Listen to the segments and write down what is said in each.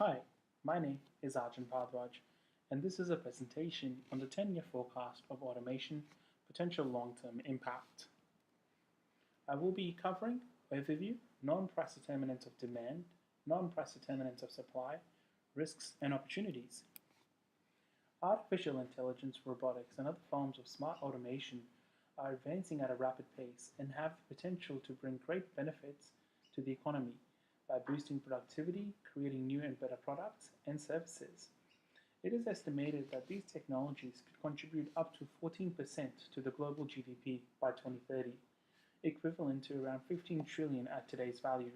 Hi, my name is Arjun, and this is a presentation on the 10-year forecast of automation potential long-term impact. I will be covering overview, non-price determinants of demand, non-price determinants of supply, risks and opportunities. Artificial intelligence, robotics, and other forms of smart automation are advancing at a rapid pace and have the potential to bring great benefits to the economy by boosting productivity, creating new and better products and services. It is estimated that these technologies could contribute up to 14% to the global GDP by 2030, equivalent to around 15 trillion at today's value.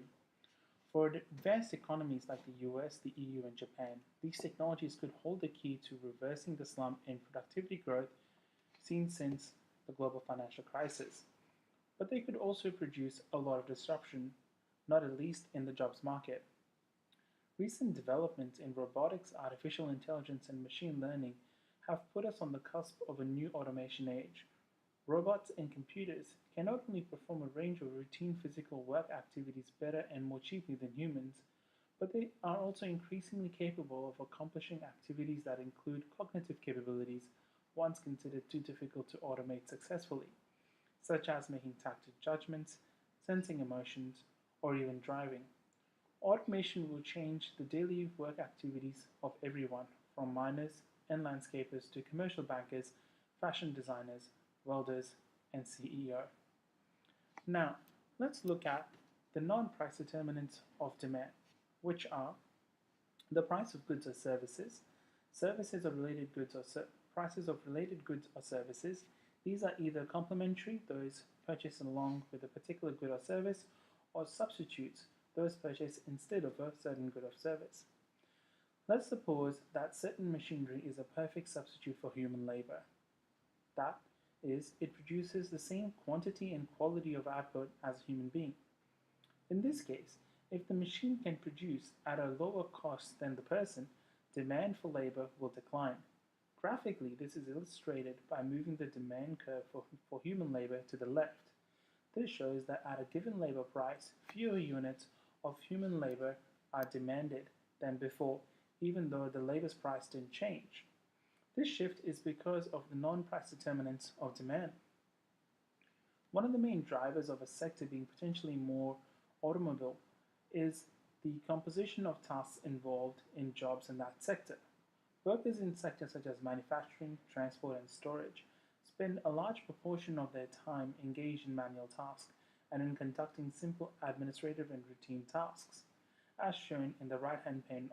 For advanced economies like the US, the EU, and Japan, these technologies could hold the key to reversing the slump in productivity growth seen since the global financial crisis. But they could also produce a lot of disruption, not at least in the jobs market. Recent developments in robotics, artificial intelligence, and machine learning have put us on the cusp of a new automation age. Robots and computers can not only perform a range of routine physical work activities better and more cheaply than humans, but they are also increasingly capable of accomplishing activities that include cognitive capabilities once considered too difficult to automate successfully, such as making tactile judgments, sensing emotions, or even driving. Automation will change the daily work activities of everyone, from miners and landscapers to commercial bankers, fashion designers, welders, and CEO. Now, let's look at the non-price determinants of demand, which are the price of goods or services, services of related goods or prices of related goods or services. These are either complementary, those purchased along with a particular good or service, or substitutes, those purchased instead of a certain good or service. Let's suppose that certain machinery is a perfect substitute for human labor. That is, it produces the same quantity and quality of output as a human being. In this case, if the machine can produce at a lower cost than the person, demand for labor will decline. Graphically, this is illustrated by moving the demand curve for human labor to the left. This shows that at a given labor price, fewer units of human labor are demanded than before, even though the labor's price didn't change. This shift is because of the non-price determinants of demand. One of the main drivers of a sector being potentially more automobile is the composition of tasks involved in jobs in that sector. Workers in sectors such as manufacturing, transport, and storage spend a large proportion of their time engaged in manual tasks and in conducting simple administrative and routine tasks, as shown in the right-hand pane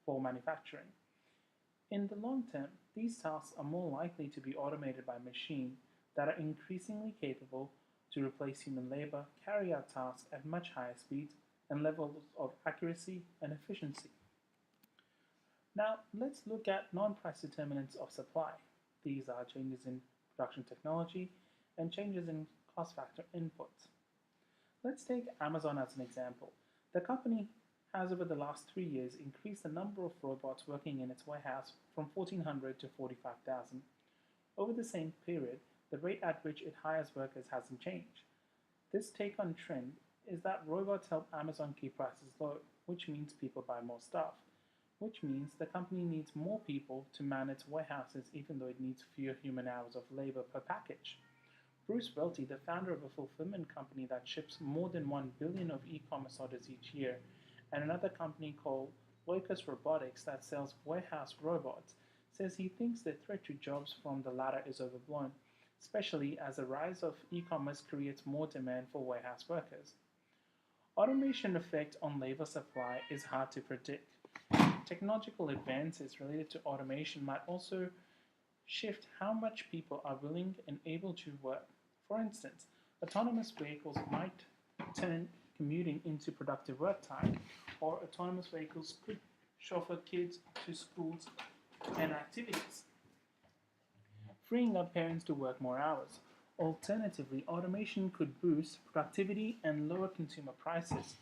for manufacturing. In the long term, these tasks are more likely to be automated by machines that are increasingly capable to replace human labor, carry out tasks at much higher speeds and levels of accuracy and efficiency. Now, let's look at non-price determinants of supply. These are changes in production technology and changes in cost factor inputs. Let's take Amazon as an example. The company has over the last 3 years increased the number of robots working in its warehouse from 1,400 to 45,000. Over the same period, the rate at which it hires workers hasn't changed. This take-on trend is that robots help Amazon keep prices low, which means people buy more stuff, which means the company needs more people to man its warehouses even though it needs fewer human hours of labor per package. Bruce Welty, the founder of a fulfillment company that ships more than 1 billion of e-commerce orders each year, and another company called Locus Robotics that sells warehouse robots, says he thinks the threat to jobs from the latter is overblown, especially as the rise of e-commerce creates more demand for warehouse workers. Automation effect on labor supply is hard to predict. Technological advances related to automation might also shift how much people are willing and able to work. For instance, autonomous vehicles might turn commuting into productive work time, or autonomous vehicles could chauffeur kids to schools and activities, freeing up parents to work more hours. Alternatively, automation could boost productivity and lower consumer prices,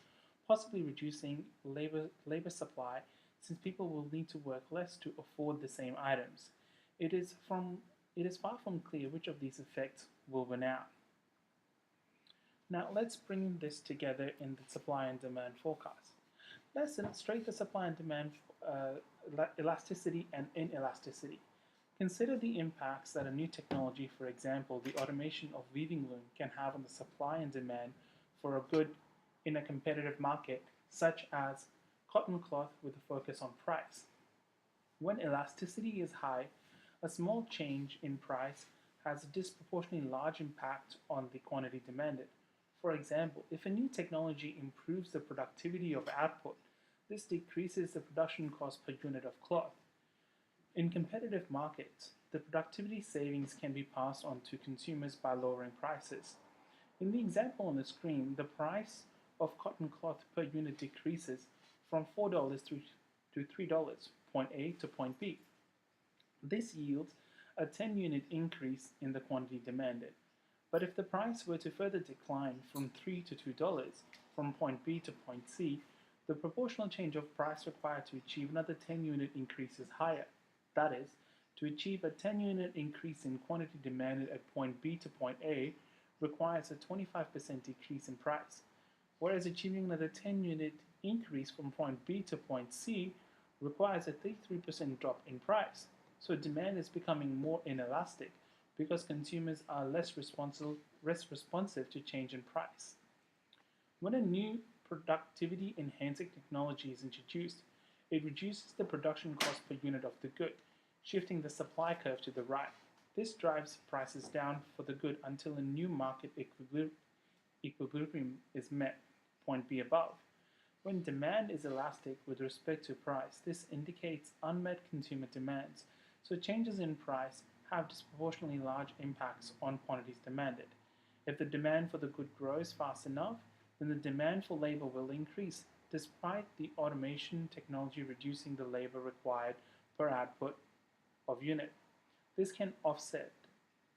possibly reducing labor supply since people will need to work less to afford the same items. It is far from clear which of these effects will win out. Now let's bring this together in the supply and demand forecast. Let's illustrate the supply and demand elasticity and inelasticity. Consider the impacts that a new technology, for example, the automation of weaving loom, can have on the supply and demand for a good in a competitive market, such as cotton cloth with a focus on price. When elasticity is high, a small change in price has a disproportionately large impact on the quantity demanded. For example, if a new technology improves the productivity of output, this decreases the production cost per unit of cloth. In competitive markets, the productivity savings can be passed on to consumers by lowering prices. In the example on the screen, the price of cotton cloth per unit decreases from $4 to $3, point A to point B. This yields a 10-unit increase in the quantity demanded. But if the price were to further decline from $3 to $2, from point B to point C, the proportional change of price required to achieve another 10-unit increase is higher. That is, to achieve a 10-unit increase in quantity demanded at point B to point A requires a 25% decrease in price, whereas achieving another 10-unit increase from point B to point C requires a 33% drop in price. So demand is becoming more inelastic because consumers are less responsive to change in price. When a new productivity enhancing technology is introduced, it reduces the production cost per unit of the good, shifting the supply curve to the right. This drives prices down for the good until a new market equilibrium is met, point B above. When demand is elastic with respect to price, this indicates unmet consumer demands, so changes in price have disproportionately large impacts on quantities demanded. If the demand for the good grows fast enough, then the demand for labor will increase, despite the automation technology reducing the labor required per output of unit. This can offset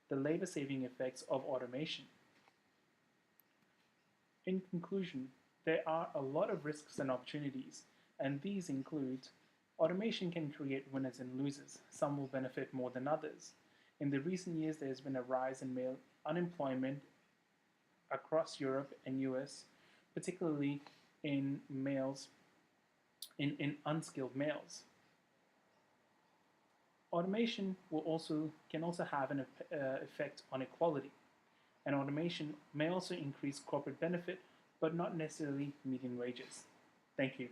the labor-saving effects of automation. In conclusion, there are a lot of risks and opportunities, and these include automation can create winners and losers. Some will benefit more than others. In the recent years, there has been a rise in male unemployment across Europe and US, particularly in unskilled males. Automation can also have an effect on equality, and automation may also increase corporate benefit, but not necessarily median wages. Thank you.